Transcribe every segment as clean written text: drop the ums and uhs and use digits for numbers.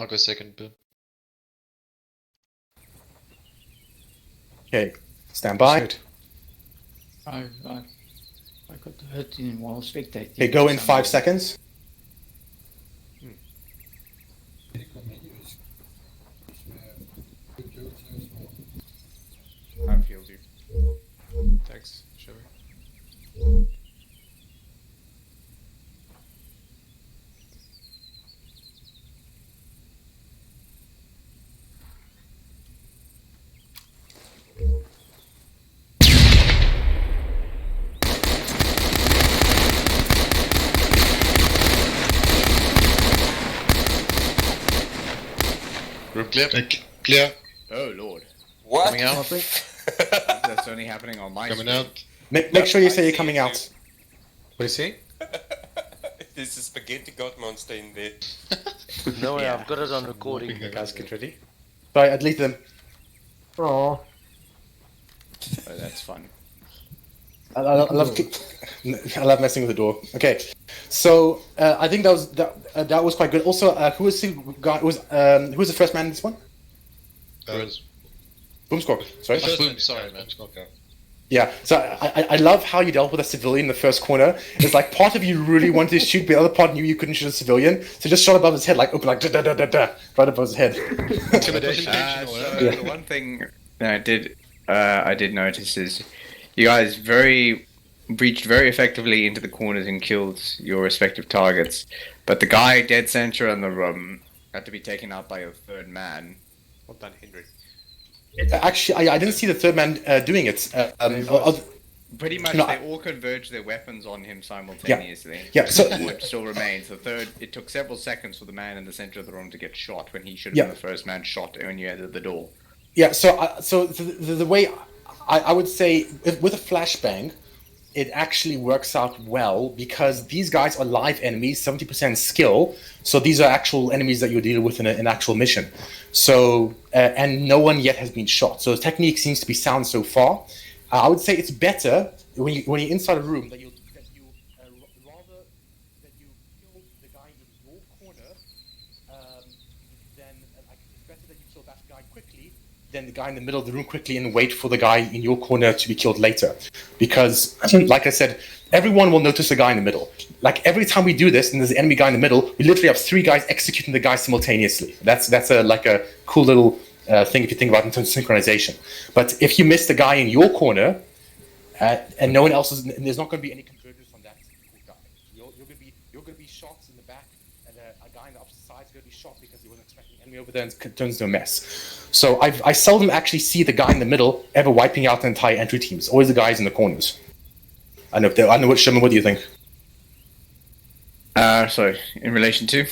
I'll go second, Bill. Okay, stand by. I got hurt while spectating. Okay, go in 5 seconds. I feel you. Thanks, Shelby. Room clear. Clear. Oh lord. What? Coming out. That's only happening on my Coming screen. out. Make sure you say I you're see coming you. out. What do you see? There's a spaghetti god monster in there. No way, Yeah. I've got it on recording. Guys, get ready. Sorry, I deleted them. Oh, Oh, that's fun. I love messing with the door. Okay, so I think that was quite good. Also, who was the guy? Who was the first man in this one? Boomscore. Sorry. First boom, sorry, man. Yeah. So I love how you dealt with a civilian in the first corner. It's like part of you really wanted to shoot, but the other part knew you couldn't shoot a civilian, so just shot above his head, like open, like da da da da da, right above his head. Intimidation. So the one thing that I did notice is you guys breached very effectively into the corners and killed your respective targets, but the guy dead center in the room had to be taken out by a third man. Well done, Henry. Actually, I didn't see the third man doing it. Pretty much, No, they all converged their weapons on him simultaneously. Yeah, so- What still remains. The third, it took several seconds for the man in the center of the room to get shot when he should have Yeah. been the first man shot when you entered the door. Yeah, so the way I would say with a flashbang, it actually works out well because these guys are live enemies, 70% skill. So these are actual enemies that you're dealing with in an actual mission. So and no one yet has been shot. So the technique seems to be sound so far. I would say it's better when you're inside a room that you rather that you kill the guy in your corner. Then it's better that you kill that guy quickly than the guy in the middle of the room quickly and wait for the guy in your corner to be killed later. Because, like I said, everyone will notice the guy in the middle. Like every time we do this and there's an enemy guy in the middle, we literally have 3 guys executing the guy simultaneously. That's a cool little thing if you think about it in terms of synchronization. But if you miss the guy in your corner and no one else is, there's not going to be any convergence on that guy. You're going to be shot in the back, and a guy on the opposite side is going to be shot because he wasn't expecting an enemy over there, and it turns into a mess. So I seldom actually see the guy in the middle ever wiping out the entire entry teams. Always the guys in the corners. I know what Sherman. What do you think? So in relation to?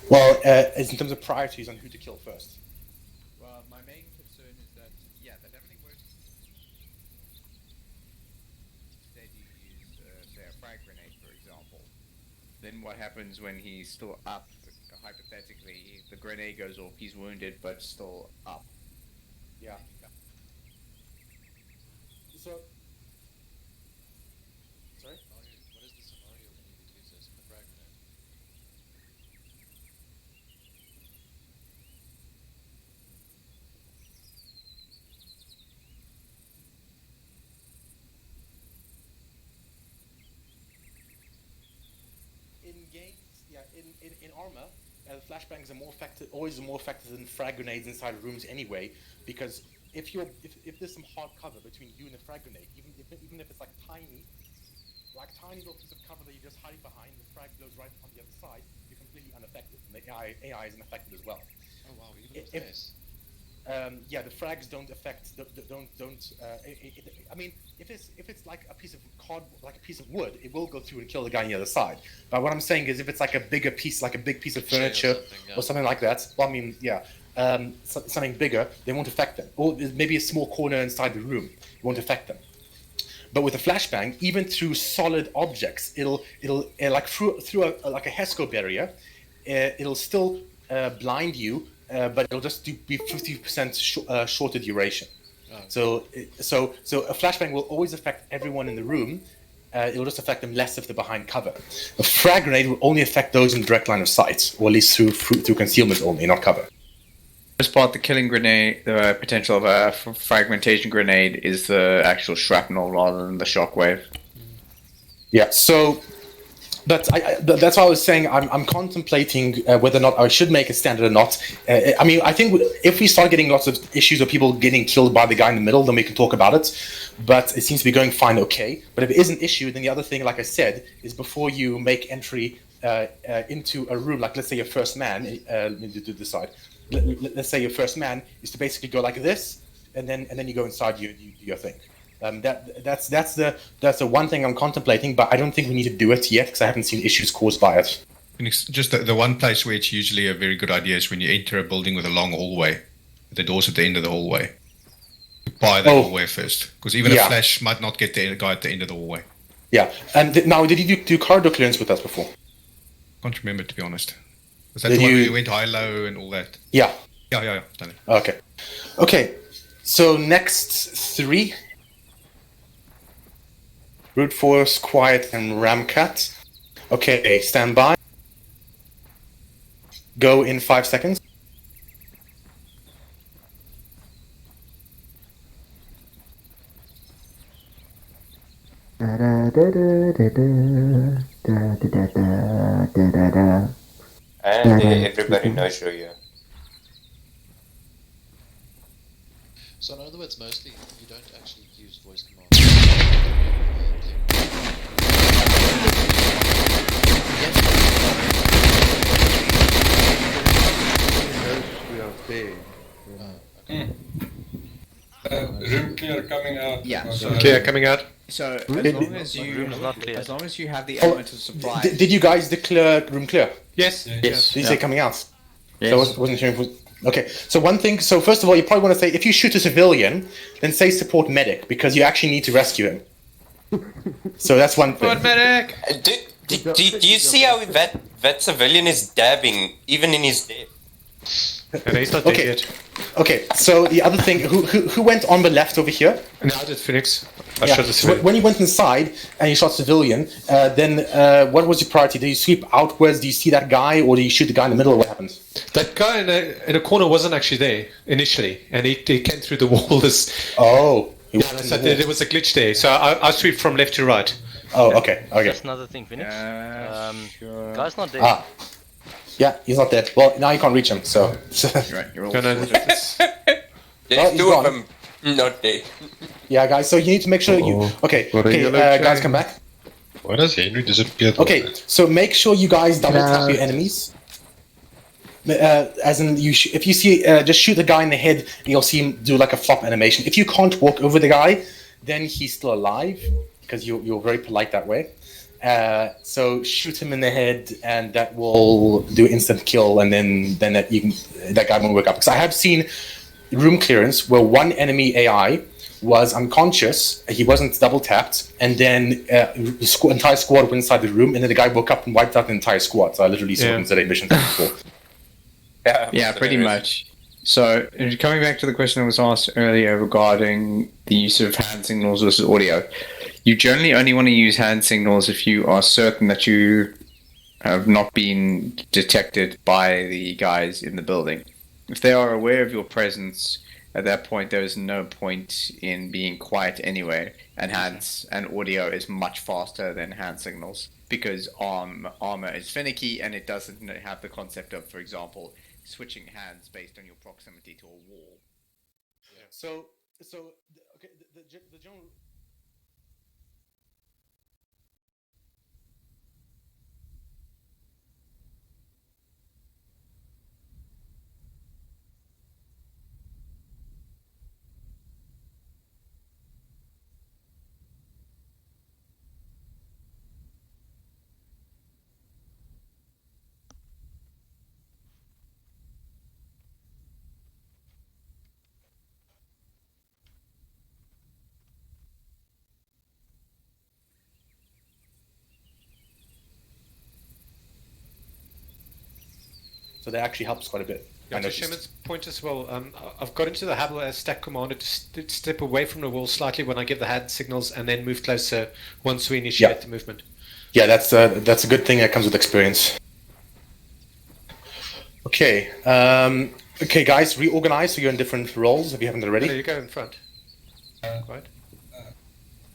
Well, as in terms of priorities on who to kill first. Well, my main concern is that, yeah, that definitely works. Instead you use, say, a frag grenade, for example. Then what happens when he's still up? Hypothetically, the grenade goes off, he's wounded, but still up. Yeah. So. Sorry? What is the scenario when you use this? A frag grenade? In games, yeah, in armor, flashbangs are always more effective than frag grenades inside rooms anyway. Because if there's some hard cover between you and the frag grenade, even if it's like tiny little piece of cover that you're just hiding behind, the frag blows right on the other side, you're completely unaffected. And the AI is unaffected as well. Oh wow, even with If- this. Yeah, the frags don't affect. I mean, if it's like a piece of like a piece of wood, it will go through and kill the guy on the other side. But what I'm saying is, if it's like a bigger piece, like a big piece of Chain or furniture something, yeah. or something like that, well, I mean, yeah, something bigger, they won't affect them. Or maybe a small corner inside the room, it won't affect them. But with a flashbang, even through solid objects, it'll like through like a HESCO barrier, it'll still blind you. But it'll just be 50% shorter duration. Oh. So a flashbang will always affect everyone in the room, it'll just affect them less if they're behind cover. A frag grenade will only affect those in direct line of sight, or at least through concealment only, not cover. As part the killing grenade, the potential of a fragmentation grenade is the actual shrapnel rather than the shockwave. Yeah, so, but that's why I was saying I'm contemplating whether or not I should make a standard or not. I mean, I think if we start getting lots of issues of people getting killed by the guy in the middle, then we can talk about it. But it seems to be going fine, okay. But if it is an issue, then the other thing, like I said, is before you make entry into a room, like let's say your first man, let me do this side. Let's say your first man is to basically go like this, and then you go inside, you do your thing. That's the one thing I'm contemplating, but I don't think we need to do it yet because I haven't seen issues caused by it. Just the one place where it's usually a very good idea is when you enter a building with a long hallway, the doors at the end of the hallway. Buy the hallway first, because even a flash might not get the guy at the end of the hallway. Yeah, and now did you do corridor clearance with us before? Can't remember, to be honest. Was that the one where you went high-low and all that? Yeah. Yeah. Done it. Okay. So next 3. Brute Force, Quiet, and Ramcat. Okay, stand by. Go in 5 seconds. And everybody knows you're here. So in other words, mostly you don't actually use voice commands. We are big. Room clear coming out. Yeah. Clear, coming out. So Room's not clear. as long as you have the element of supply. Did you guys declare room clear? Yes. Did you say coming out? Yes. So I wasn't sure if it was... Okay, so one thing, so first of all, you probably want to say, if you shoot a civilian, then say support medic, because you actually need to rescue him. So that's one thing. medic! Do you see how that civilian is dabbing, even in his death? And he's not dead Okay. yet. Okay, so the other thing, who went on the left over here? And I did Phoenix. I Yeah, shot the so civilian. when you went inside and you shot civilian, then what was your priority? Did you sweep outwards? Do you see that guy, or do you shoot the guy in the middle, or what happened? That guy in the corner wasn't actually there initially, and he came through the wall. Oh. he Yeah, went in so the wall. there was a glitch there. So I sweep from left to right. Oh, okay. That's another thing, Phoenix. Sure. Guy's not dead. Ah. Yeah, he's not dead. Well, now you can't reach him, so... You're right. You're all No, There's he's 2 of gone. them not dead. Yeah, guys, so you need to make sure you... Okay, What a okay, yellow guys, chain. come back. Why does Henry disappear? Okay, so make sure you guys double tap your enemies. As in, if you see, just shoot the guy in the head, and you'll see him do like a flop animation. If you can't walk over the guy, then he's still alive, because you're very polite that way. So shoot him in the head, and that will do instant kill, and then that guy won't wake up. Because I have seen room clearance where one enemy AI was unconscious, he wasn't double tapped, and then the entire squad went inside the room, and then the guy woke up and wiped out the entire squad. So I literally saw him in mission before. Yeah, pretty much. So, coming back to the question that was asked earlier regarding the use of hand signals versus audio, you generally only want to use hand signals if you are certain that you have not been detected by the guys in the building. If they are aware of your presence, at that point there is no point in being quiet anyway, and audio is much faster than hand signals because armor is finicky and it doesn't have the concept of, for example, switching hands based on your proximity to a wall. So okay, the general. So that actually helps quite a bit. Yeah, to Shemin's point as well, I've got into the habit as stack commander to step away from the wall slightly when I give the hand signals and then move closer once we initiate the movement. Yeah, that's a good thing that comes with experience. Okay, okay, guys, reorganize so you're in different roles if you haven't already. No, you go in front. Right.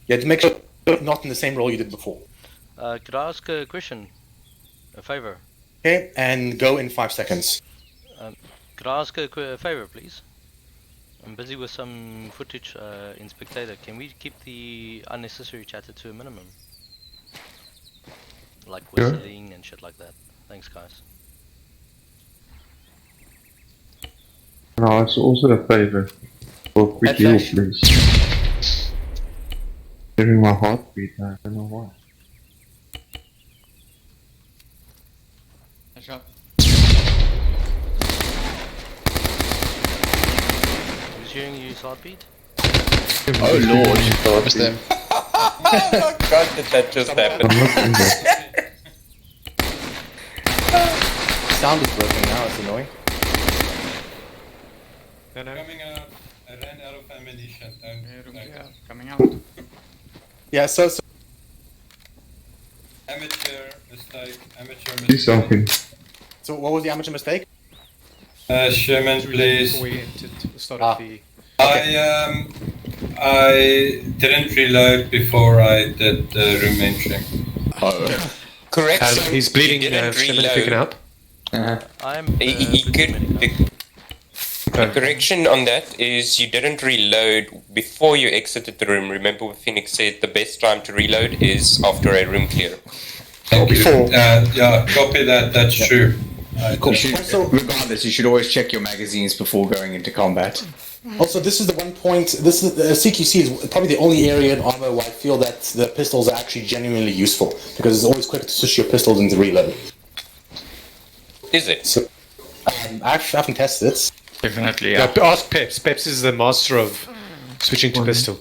Yeah, to make sure you're not in the same role you did before. Could I ask a question? A favor? Okay, and go in 5 seconds. Could I ask a favor, please? I'm busy with some footage in Spectator. Can we keep the unnecessary chatter to a minimum? Like whistling and shit like that. Thanks, guys. No, it's also a favor. Work with you, please. Hearing my heartbeat, I don't know why. Nice job. Who's hearing you heartbeat? Oh lord. It was them. Oh my god, did that just happen? I'm not in there. Sound is broken now, it's annoying. No. Coming out, I ran out of ammunition. Yeah, coming out. Yeah, so Amateur mistake, amateur Do mistake. something. so what was the amateur mistake? Sherman, please. Before we entered the start Ah. of the... I didn't reload before I did the room entering. Correct. so he's bleeding, he didn't Shemin, if you can reload. help. I'm. He could. The correction on that is you didn't reload before you exited the room. Remember what Phoenix said, the best time to reload is after a room clear. Thank you. Before. Yeah, copy that. That's true. You should, regardless, you should always check your magazines before going into combat. Also, this is the one point. This is CQC is probably the only area in armor where I feel that the pistols are actually genuinely useful because it's always quicker to switch your pistols into reload. Is it? So, I haven't tested it. Definitely, Yeah, yeah. ask Peps. Peps is the master of switching to pistol.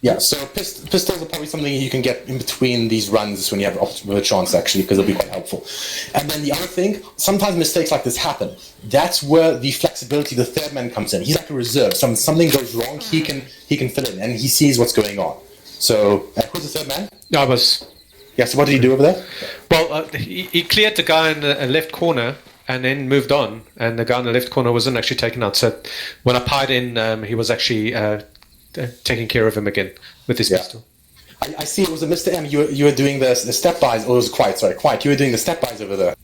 Yeah, so pistols are probably something you can get in between these runs when you have a chance, actually, because it'll be quite helpful. And then the other thing, sometimes mistakes like this happen. That's where the flexibility, the third man comes in. He's like a reserve. Something goes wrong, he can fill in, and he sees what's going on. So, who's the third man? I was... Yeah, so what did he do over there? Well, he cleared the guy in the left corner and then moved on, and the guy in the left corner wasn't actually taken out. So when I pied in, he was actually taking care of him again with his pistol. I see it was a Mr. M. You were doing the step-bys, or it was quiet, you were doing the step-bys over there.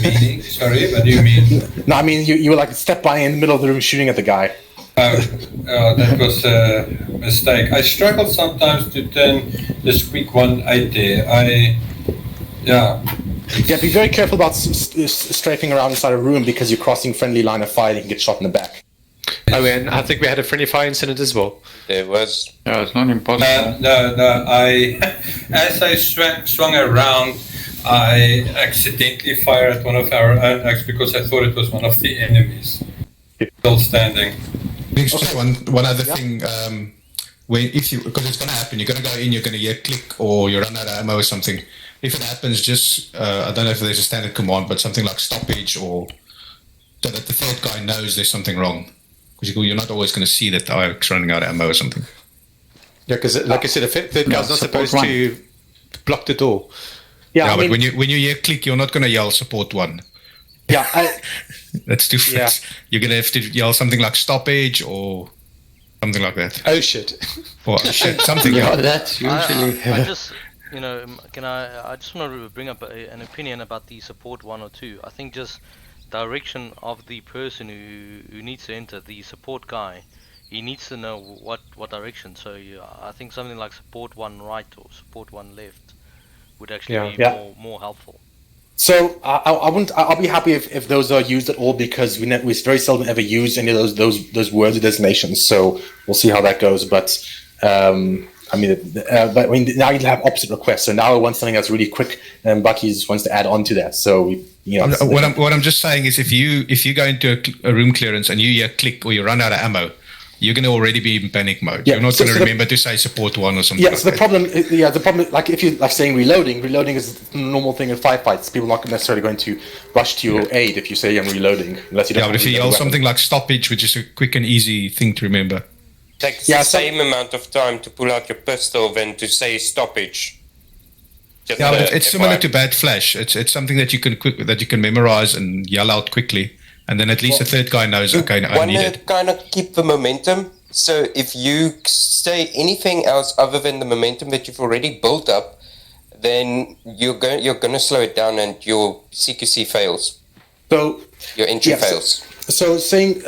Meaning? Sorry, what do you mean? No, I mean, you were like step-by in the middle of the room shooting at the guy. That was a mistake. I struggle sometimes to turn the squeak 180. Yeah, be very careful about strafing around inside a room because you're crossing friendly line of fire and you can get shot in the back. Oh, and I think we had a friendly fire incident as well. There was. Yeah, it's not impossible. No. As I swung around, I accidentally fired at one of our own acts because I thought it was one of the enemies. Still standing. Just one other thing. Because it's going to happen, you're going to go in, you're going to hear click, or you run out of ammo or something. If it happens, just I don't know if there's a standard command, but something like stoppage, or so that the third guy knows there's something wrong. Because you're not always going to see that it's running out of ammo or something. Yeah, because like I said, the third guy's not supposed to block the door. Yeah, but when you hear click, you're not going to yell support one. Yeah, that's too yeah. You're going to have to yell something like stoppage or something like that. Oh shit! Or shit, something. Yeah, that's usually. I just, I just want to bring up an opinion about the support 1 or 2. I think just direction of the person who needs to enter, the support guy, he needs to know what direction. So I think something like support 1 right or support 1 left would actually be more helpful. So I'll be happy if those are used at all because we very seldom ever use any of those words or designations. So we'll see how that goes. But now you have opposite requests. So now I want something that's really quick, and Bucky wants to add on to that. So what I'm just saying is if you go into a room clearance and you hear click or you run out of ammo, you're going to already be in panic mode. Yeah, You're not so- going to so the- remember to say support 1 or something Yeah, like so the that. problem, like if you like saying reloading is a normal thing in firefights. People are not necessarily going to rush to your aid if you say I'm reloading, unless you don't. Yeah, but have if you a yell weapon. something like stoppage, which is a quick and easy thing to remember. Takes Yeah, the some- same amount of time to pull out your pistol than to say stoppage. Just Yeah, but a it's similar FYI. to bad flash. It's something that you can memorize and yell out quickly, and then at least the third guy knows. Okay, I Want need to it. kind of keep the momentum. So if you say anything else other than the momentum that you've already built up, then you're going to slow it down, and your CQC fails. So Your entry yeah, fails. So saying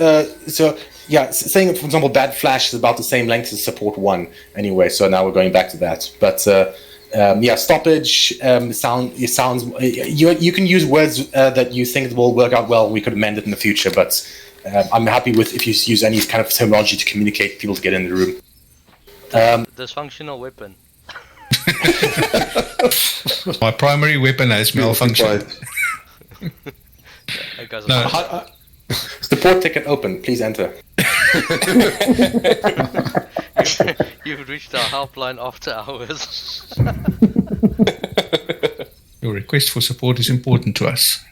saying for example, bad flash is about the same length as support 1 anyway. So now we're going back to that. But stoppage sounds. You can use words that you think will work out well. We could amend it in the future, but I'm happy with if you use any kind of terminology to communicate people to get in the room. Dysfunctional weapon. My primary weapon has malfunctioned. Hey guys, No. Support ticket open. Please enter. you've reached our helpline after hours. Your request for support is important to us.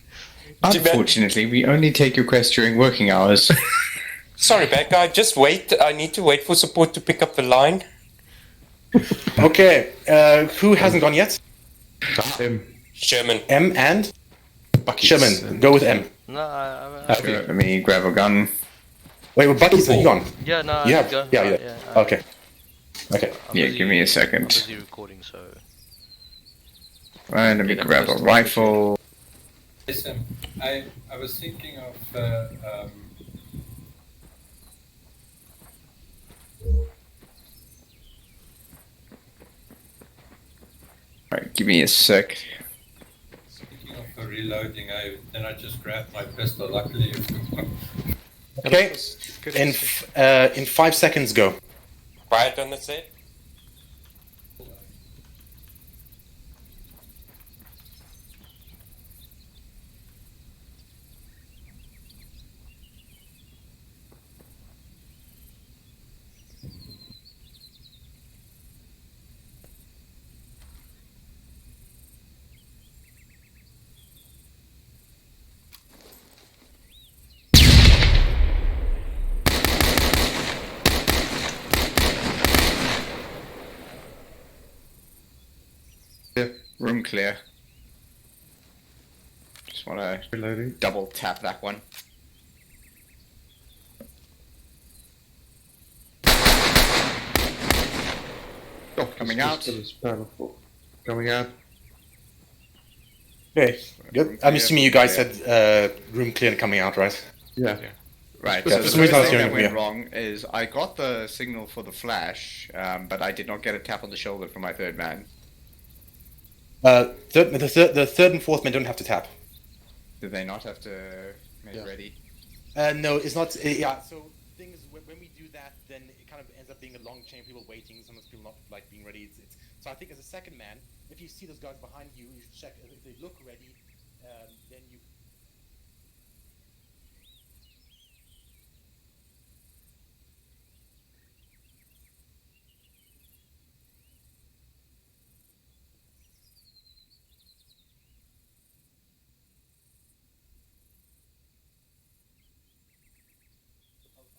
Unfortunately, we only take requests during working hours. Sorry, bad guy. Just wait. I need to wait for support to pick up the line. Okay. Who hasn't gone yet? Sherman. M and Sherman. Go with M. No, Sure, let me grab a gun. Wait, well, Bucky's not gone. yeah, no, You I have? go. Yeah. Okay. Okay. I'm Yeah, busy- give me a I'm second. busy recording, so Right, let me grab a rifle. Listen, I was thinking of Right, give me a sec. speaking of reloading. I just grabbed my pistol. Luckily, Okay. In 5 seconds, go. Quiet on the set. Room clear. Just want to Reloading. double tap that one. Oh, coming out. Coming out. Okay. Good. I'm assuming you guys said room clear and coming out, right? Yeah. Right. Yeah, So for the some reason I was first thing hearing- that went yeah. wrong is I got the signal for the flash, but I did not get a tap on the shoulder from my third man. The third and fourth men don't have to tap. Did they not have to make ready? No, it's not. Yeah. So things when we do that, then it kind of ends up being a long chain of people waiting. Sometimes people not like being ready. So I think as a second man, if you see those guys behind you, you should check if they look ready. Then you.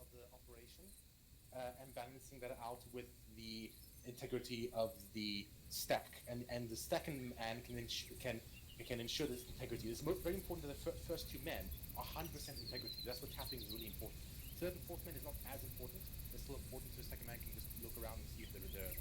Of the operation and balancing that out with the integrity of the stack, and the second man can ensure this integrity. It's very important that the first two men are 100% integrity. That's what tapping is really important. Third and fourth man is not as important. It's still important, so the second man can just look around and see if they're there.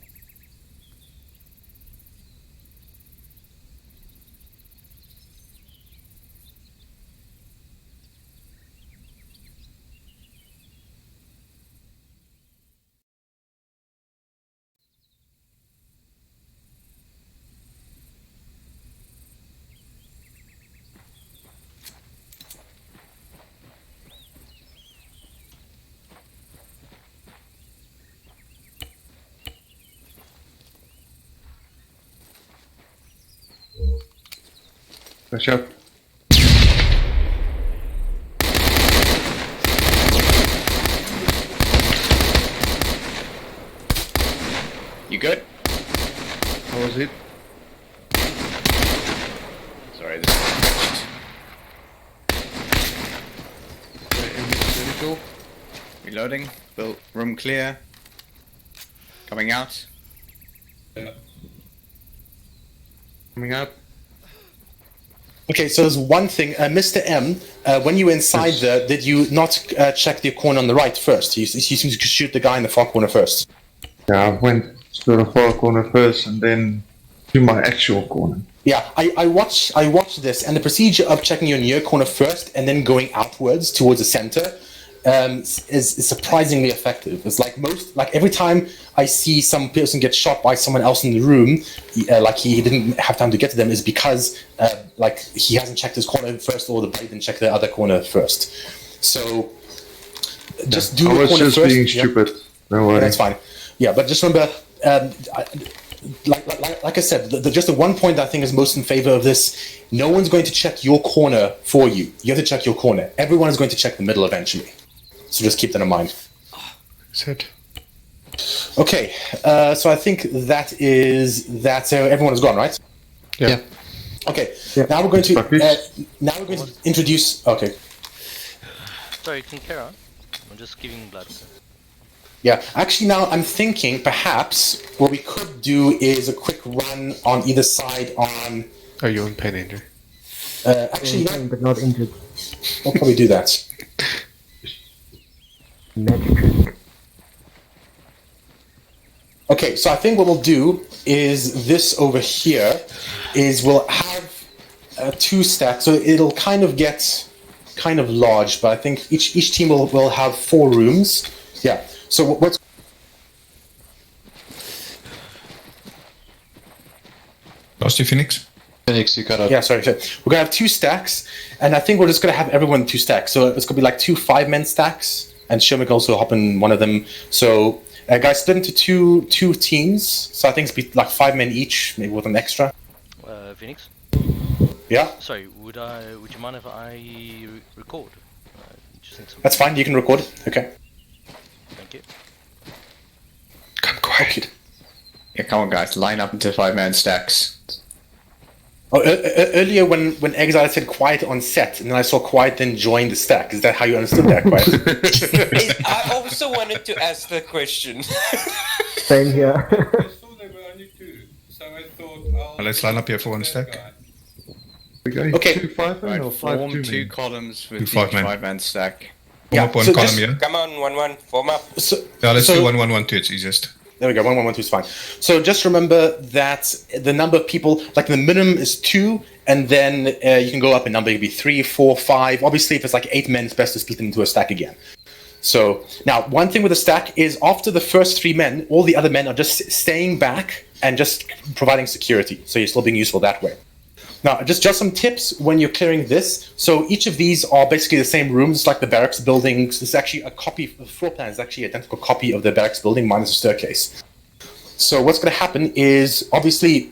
Or not. Flash up. You good? How was it? Sorry, this is Individual. reloading. Built room clear. Coming out. Coming up. Okay, so there's one thing, Mr. M. When you were inside there, did you not check the corner on the right first? You seem to shoot the guy in the far corner first. Yeah, I went to the far corner first and then to my actual corner. Yeah, I watched this, and the procedure of checking your near corner first and then going outwards towards the center is surprisingly effective. It's like every time I see some person get shot by someone else in the room, like he didn't have time to get to them, is because like he hasn't checked his corner first, or the blade didn't check the other corner first. So just do I the was corner just first. being Yeah. stupid. No worry. That's fine. Yeah, but just remember, like I said, just the one point that I think is most in favor of this: no one's going to check your corner for you. You have to check your corner. Everyone is going to check the middle eventually. So just keep that in mind. That's it. Okay, so I think that is that. So everyone is gone, right? Yeah. Okay. Yeah. Now we're going to introduce. Okay. Sorry, can carry on. I'm just giving blood. Yeah, actually now I'm thinking perhaps what we could do is a quick run on either side on... Oh, you're in pain injury. Actually, Pain, but not injured. we'll probably do that. Magic trick. Okay, so I think what we'll do is this over here is we'll have 2 stacks, so it'll kind of get kind of large, but I think each team will have 4 rooms. Yeah. So what's... Lost you, Phoenix? Phoenix, you cut out. Yeah, sorry. We're gonna have 2 stacks, and I think we're just gonna have everyone 2 stacks. So it's gonna be like 2 5-man stacks, and Sherman can also hop in one of them. So guys, split into two teams. So I think it's be like 5 men each, maybe with an extra. Phoenix? Yeah, Sorry, would you mind if I record? Just need some... that's fine. You can record it. Okay. Thank you. Come quiet. Okay. Yeah, come on, guys. Line up into 5-man stacks. Oh, earlier when Exile said quiet on set, and then I saw quiet then join the stack. Is that how you understood that, quiet? I also wanted to ask the question. Same here. I saw there were only 2, so I thought Well, let's line up here for one stack. We going Okay. 2 5-man or 5 Form 2 2-man? columns with Two each 5-man. 5-man stack. Form Yeah, up one so column just- here. Come on, 1-1, form up. So, Yeah, let's so- do 1 1 1 2. It's easiest. There we go. 1 1 1 2 is fine. So just remember that the number of people, like the minimum is 2, and then you can go up in number. It could be 3, 4, 5. Obviously, if it's like 8 men, it's best to split it into a stack again. So now, one thing with a stack is after the first 3 men, all the other men are just staying back and just providing security. So you're still being useful that way. Now, just some tips when you're clearing this. So each of these are basically the same rooms, like the barracks buildings. This is actually a copy. The floor plan is actually an identical copy of the barracks building minus a staircase. So what's going to happen is obviously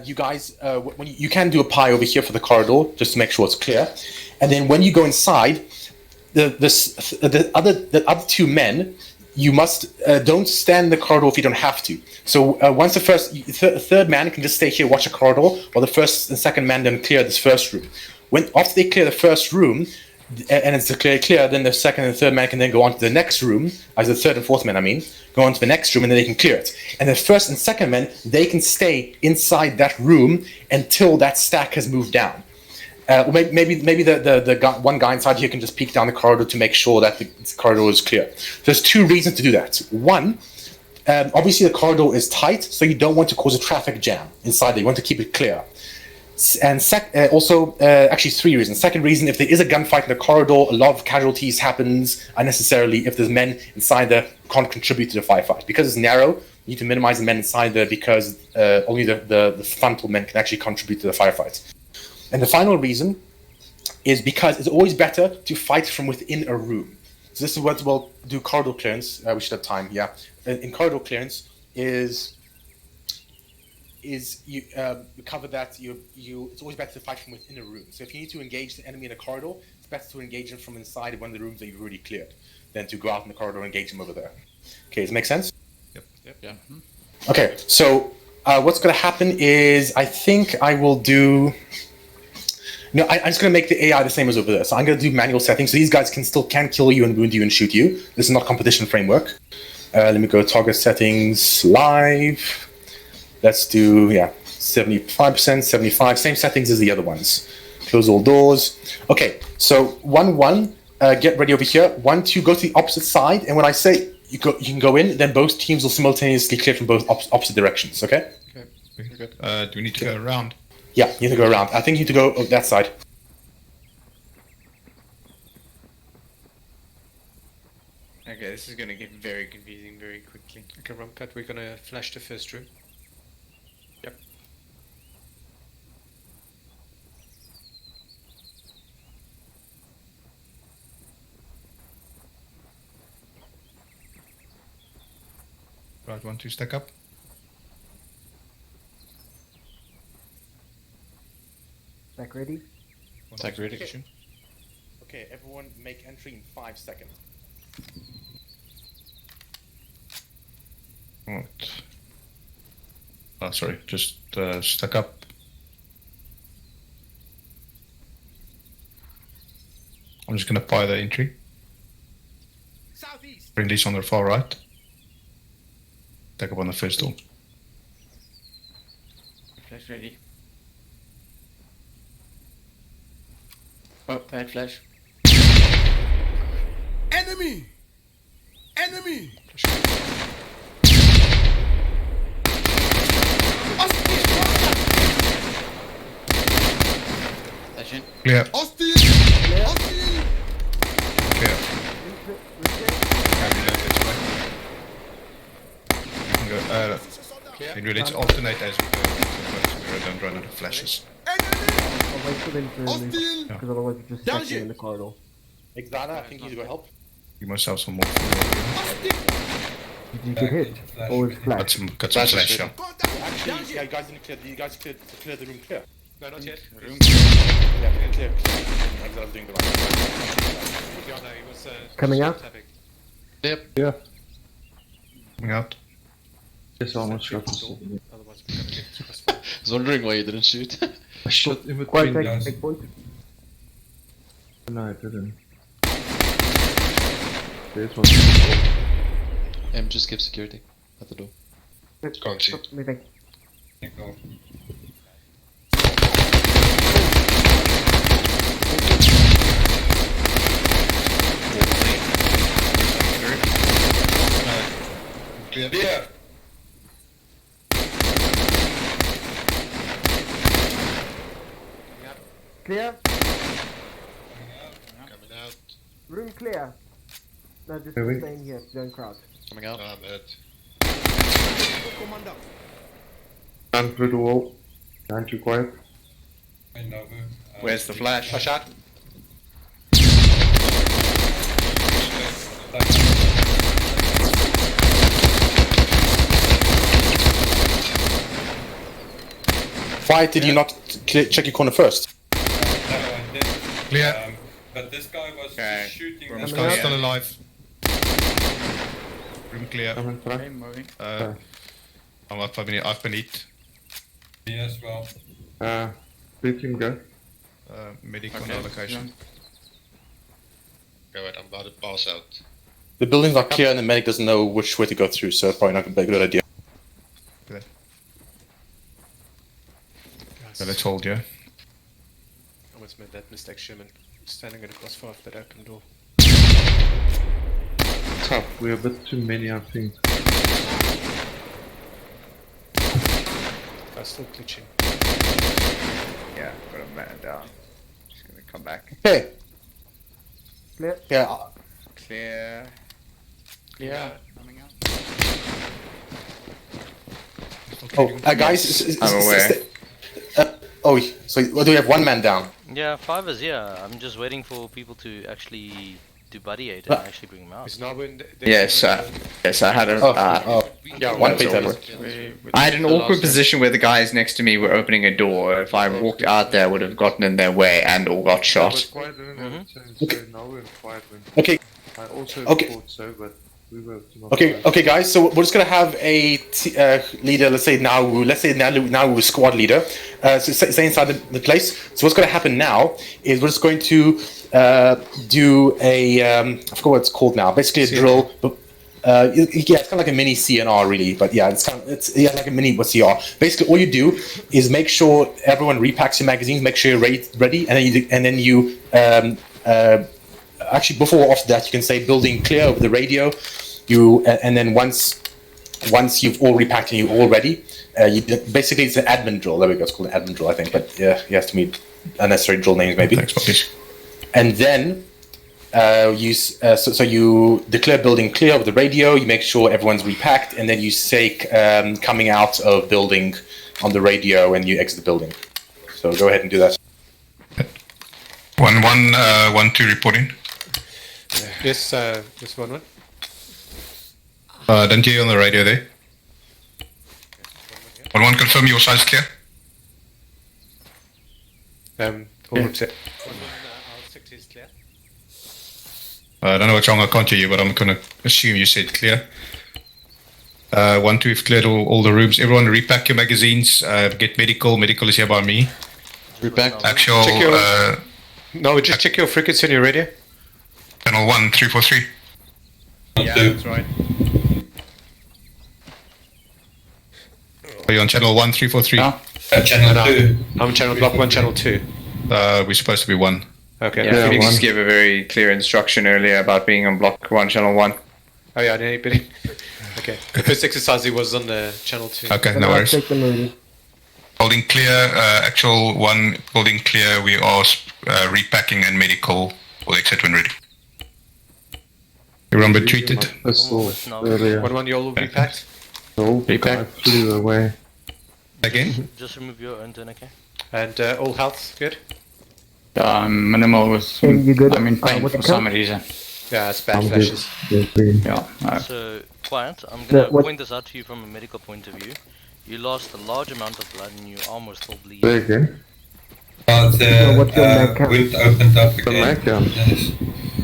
you guys, when you can do a pie over here for the corridor just to make sure it's clear, and then when you go inside, the other 2 men, you must don't stand in the corridor if you don't have to. So once the third man can just stay here, watch the corridor, while the first and second man then clear this first room. After they clear the first room, and it's clear, then the second and third man can then go on to the next room, as the third and fourth man, go on to the next room, and then they can clear it. And the first and second men, they can stay inside that room until that stack has moved down. Maybe the one guy inside here can just peek down the corridor to make sure that the corridor is clear. There's 2 reasons to do that. One, obviously the corridor is tight, so you don't want to cause a traffic jam inside there. You want to keep it clear. And actually 3 reasons. Second reason, if there is a gunfight in the corridor, a lot of casualties happens unnecessarily if there's men inside there who can't contribute to the firefight. Because it's narrow, you need to minimize the men inside there because only the frontal men can actually contribute to the firefight. And the final reason is because it's always better to fight from within a room. So this is what we'll do corridor clearance. We should have time, yeah. In corridor clearance is you cover that it's always better to fight from within a room. So if you need to engage the enemy in a corridor, it's better to engage them from inside one of the rooms that you've already cleared than to go out in the corridor and engage them over there. Okay, does it make sense? Yep. Yeah. Okay, so what's going to happen is I think I will do. No, I'm just going to make the AI the same as over there. So I'm going to do manual settings. So these guys can kill you and wound you and shoot you. This is not competition framework. Let me go target settings live. Let's do 75%, 75. Same settings as the other ones. Close all doors. Okay, so 1-1. Get ready over here. 1-2. Go to the opposite side. And when I say you can go in, then both teams will simultaneously clear from both opposite directions. Okay. Okay, very good. Do we need to go around? Yeah, you need to go around. I think you need to go that side. Okay, this is going to get very confusing very quickly. Okay, Rumpat, we're gonna flash the first room. Yep. Right, 1-2, stack up. Back ready? Tag ready. Okay, everyone make entry in 5 seconds. Right. Oh, sorry, just stack up. I'm just gonna fire the entry. Southeast. Friendly's on the far right. Stack up on the first door. Flash ready. Oh, bad flash. Enemy. Enemy. Flash in. Clear. Hostile. Hostile. Clear. Reload this way. You can go, then let's alternate as we go, so we don't run out of flashes. I'll wait for them to move, because otherwise we're just Down stacking in the corridor. Exana, I think you need to go help. Give myself some more. Did you get hit? Or was it Got flash? some flash, yeah. Actually, yeah, you guys didn't clear. You guys cleared the room clear. No, not yet. Room. Yeah, clear. Exana's doing the right. Yana, he was Coming out? tapping. Coming out. Yes, almost shot us. Otherwise we're gonna get crossfire. I was wondering why you didn't shoot. I shot in Quite between. take big point. No, I didn't. There's one. Just keep security at the door. Can't see. Moving. Clear. Clear? Coming out. Room clear. No, just Moving. staying here. Don't crowd. Coming out. I'm hurt. Commander. Stand through the wall. Behind you quiet. I know who. Where's the flash? Flash out. Why did you not check your corner first? No, I did. Clear. But this guy was Okay. shooting. Room this This guy's guy. still alive. Room clear. Come and try. Okay, moving. I've been hit. Me as well. Let him go. Medic on Okay, allocation. Go ahead, I'm about to pass out. The buildings are clear and the medic doesn't know which way to go through, so probably not a good idea. So let's hold, yeah? I almost made that mistake, Sherman. Standing in a crossfire of that open door. Tough. We're a bit too many, I think. I'm still glitching. Yeah, got a man down. Just gonna come back. Okay. Clear? Yeah. Clear. Yeah. Coming out. Oh, guys. I'm aware. So what, do we have one man down? Yeah, 5 is here. I'm just waiting for people to actually do buddy aid and actually bring him out. Is Narwin Yes, yes, I had a. Yeah, one that's pay awkward. I had an awkward position where the guys next to me were opening a door. If I walked out there, I would have gotten in their way and all got shot. Quiet, didn't have a chance, so now we're in quiet. Okay. I also Okay. thought so, but Okay, guys. So we're just gonna have a leader. Let's say now squad leader. So stay inside the place. So what's gonna happen now is we're just going to do a I forgot what it's called now. Basically a drill. Yeah, it's kind of like a mini CNR, really. But yeah, it's like a mini CR. Basically, all you do is make sure everyone repacks your magazines, make sure you're ready, and then you actually before or after that, you can say building clear over the radio. And then once you've all repacked and you're all ready, basically it's an admin drill. There we go. It's called an admin drill, I think. But yeah, you have to meet unnecessary drill names maybe. Thanks, and then so you declare building clear over the radio. You make sure everyone's repacked, and then you say coming out of building on the radio, and you exit the building. So go ahead and do that. 1-1-1-2 reporting. Yes, this 1-1. Don't you hear on the radio there? 1-1, confirm your side's clear. All set. 1-1, R6 is clear. I don't know what's wrong, I can't hear you, but I'm going to assume you said clear. 1-2, we've cleared all the rooms. Everyone repack your magazines, get medical. Medical is here by me. Repack. Actual... no, just check your frequency on your radio. Channel 1, 343. Yeah, that's right. Are you on channel 1, 343? Channel 2. I'm channel block 1, channel 2. We're supposed to be 1. Okay. Yeah, Phoenix gave a very clear instruction earlier about being on block 1, channel 1. Oh yeah, I didn't but okay. The first exercise it was on the channel 2. Okay, no worries. Building clear, actual 1, building clear, we are repacking and medical will exit when ready. Everyone be treated. 1-1, you all repacked? I flew away. Again? Just remove your intern, okay? And all health, good? Minimal with... You good? I'm in pain what's for the some count? reason. Yeah, it's bad flashes. Yeah. So, quiet. I'm gonna point this out to you from a medical point of view. You lost a large amount of blood and your arm was still bleeding. Say again. What's your mag count? Wind opened up again. mag count? Yes.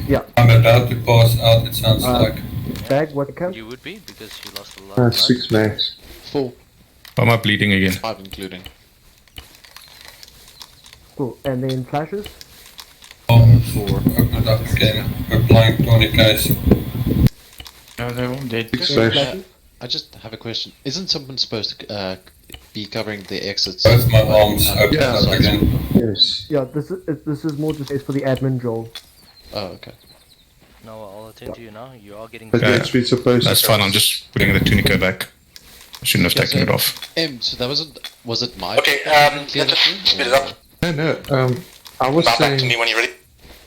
Yeah. I'm about to pass out, it sounds like. Bag, what count? You would be, because you lost a lot of blood. 6 max. 4. Why am I bleeding again? 5 including. Cool. And then flashes? 4. Opened up again. Applying 20 case. No, they're all dead. I just have a question. Isn't someone supposed to be covering the exits? Both my arms opened up again. Yes. Yeah, this is more just for the admin drill. Oh, okay. No, I'll attend to you now. You are getting... But that's we're supposed That's fine, I'm just putting the tunica back. I shouldn't have taken it off. So that was it my... Okay, let's just speed it up. No, I was Back saying... to me when you're ready.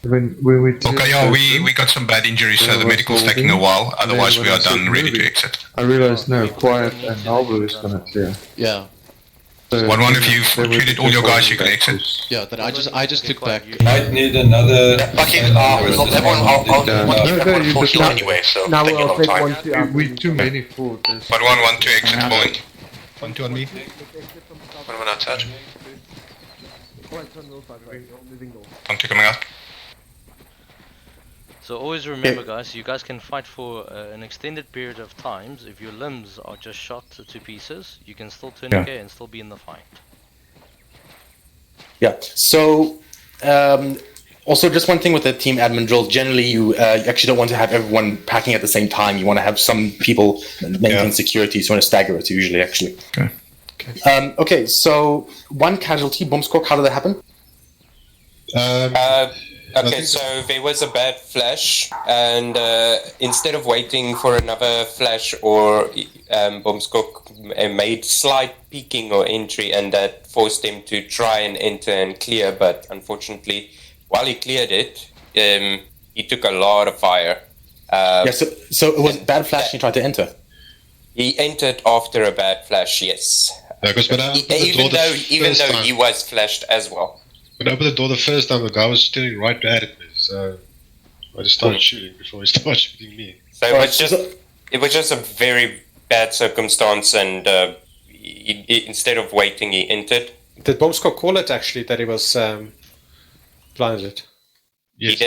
When we Okay, yeah, we got some bad injuries, so the medical's taking a while. Otherwise, we are done, ready to exit. I realized no, Quiet and Albu is gonna clear. Yeah. So 1-1, if you've treated all your guys, you can exit. Yeah, then I just took back. Might need another... I'll you just anyway, so Now take a I'll long take time. 1-2 after. we too many for this. 1-1, 1-2, exit falling. 1-2 on me. 1-1 outside. Alright, turn north side, right, you're moving north. 1-2 coming out. So always remember, guys, you guys can fight for an extended period of times. If your limbs are just shot to pieces, you can still turn okay and still be in the fight. Yeah. So, also just one thing with the team admin drill. Generally, you actually don't want to have everyone packing at the same time. You want to have some people maintain security. So you want to stagger it usually, actually. Okay. Okay. So 1 casualty. Bombskok. How did that happen? Okay, so there was a bad flash, and instead of waiting for another flash or Bombskok made slight peeking or entry, and that forced him to try and enter and clear, but unfortunately, while he cleared it, he took a lot of fire. So it was bad flash and he tried to enter? He entered after a bad flash, yes. Even though he was flashed as well. When I opened the door the first time, the guy was staring right at me, so I just started shooting before he started shooting me. So it was just a very bad circumstance, and instead of waiting, he entered. Did Bombskok call it actually that he was blinded? Yes.